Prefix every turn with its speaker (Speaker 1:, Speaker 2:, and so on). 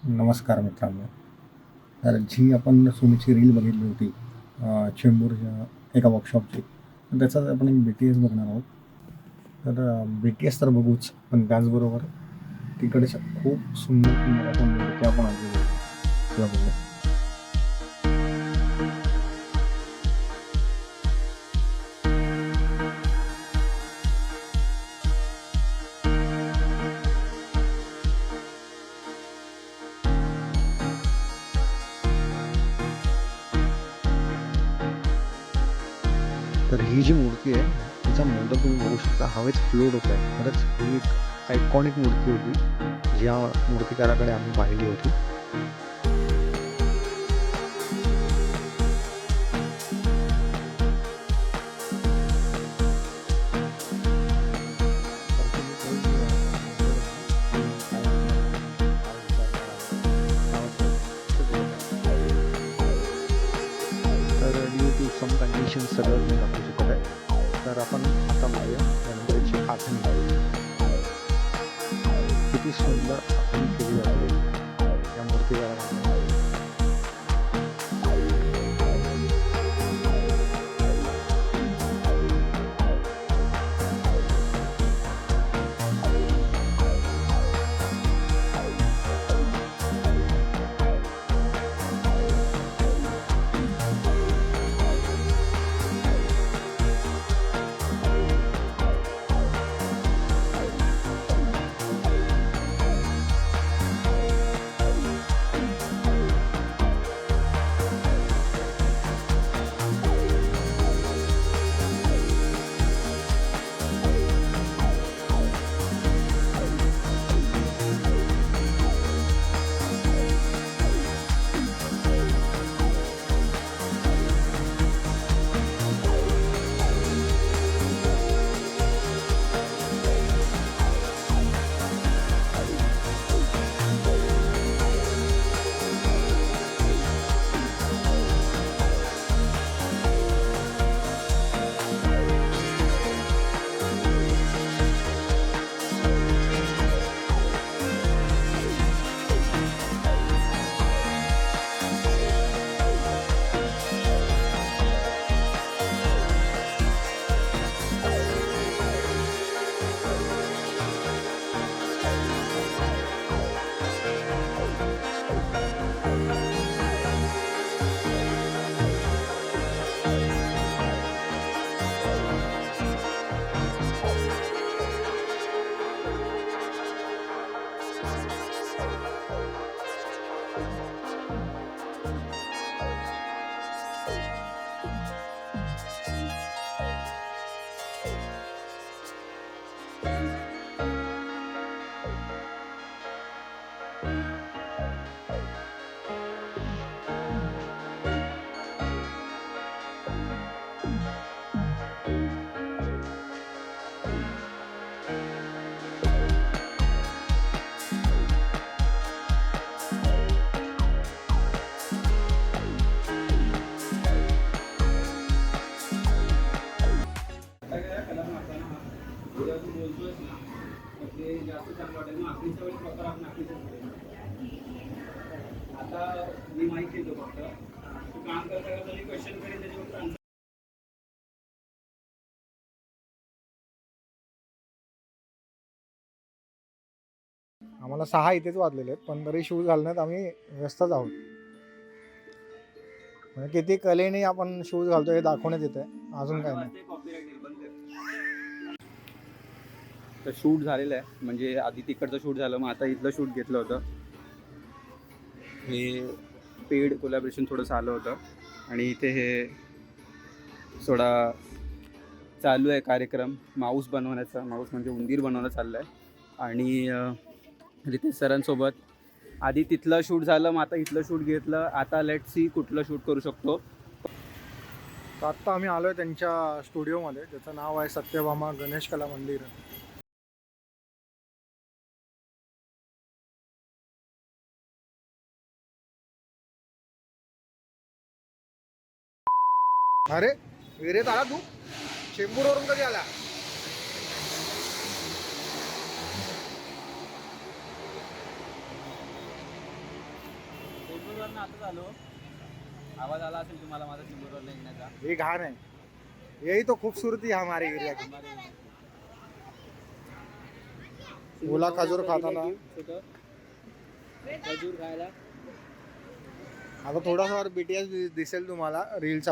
Speaker 1: नमस्कार मित्रांनो. तर जी आपण सुमीची रील बघितली होती चेंबूरच्या एका वर्कशॉपची, तर त्याचाच आपण एक BTS बघणार आहोत. तर BTS तर बघूच, पण त्याचबरोबर तिकडच्या खूप सुंदर सुंदर आपण मूर्त्या पण आलेल्या त्या बघूया. तर ही जी मूर्ती आहे तिचा मोदक तुम्ही बघू शकता, हवेत फ्लोट होत आहे. खरंच ही एक आयकॉनिक मूर्ती होती, ज्या मूर्तिकाराकडे आम्ही पाहिली होती. तर तुम्ही तो जी मूर्ती बघा, ती काय म्हणतात, काय विचारणार आहे, नावाचं ते बोलत आहे. तर ड्यू टू सम कंडिशन सगळं मी दाखवू शकत आहे. तर आपण आता बघूया गणपतीची आखणी. किती सुंदर आखणी केली जाते या मूर्तिकाराकडून.
Speaker 2: आता मी माहिती देतो फक्त तू काम करता करता मी क्वेश्चन करेन त्याच्यावर आन्सर.
Speaker 1: आम्हाला 6 इथेच वाजलेले आहेत, पण तरी शूज घालण्यात आम्ही व्यस्तच आहोत. म्हणजे किती कलेने आपण शूज घालतो हे दाखवण्यात येत आहे, अजून काय नाही.
Speaker 2: कॉपीराइट येईल बंद कर. तर शूट झालेलं आहे, म्हणजे आधी तिकडचं शूट झालं, मग आता इथलं शूट घेतलं होतं. हे पेड कोलॅबरेशन थोडंसं आलं होतं आणि इथे हे थोडा चालू आहे कार्यक्रम माऊस बनवण्याचा. माऊस म्हणजे उंदीर बनवणं चाललं आहे आणि रितेश सरांसोबत आधी तिथलं शूट झालं, मग आता इथलं शूट घेतलं. आता लेट सी कुठलं शूट करू शकतो.
Speaker 1: तर आत्ता आम्ही आलो आहे त्यांच्या स्टुडिओमध्ये, ज्याचं नाव आहे सत्यभामा गणेश कला मंदिर. अरे विहिरीत आला तू? चेंबूरवरून कधी आला?
Speaker 2: चिंबूरवरनं आताच आलो. आवाज आला असेल तुम्हाला माझा चिंबूरवरनं निघण्याचा.
Speaker 1: ये घाण है, यही तो खूबसूरती है हमारे एरिया की. ओला खजूर खाताना
Speaker 2: खजूर खायला
Speaker 1: आता थोडासा BTS दिसेल तुम्हाला रीलचा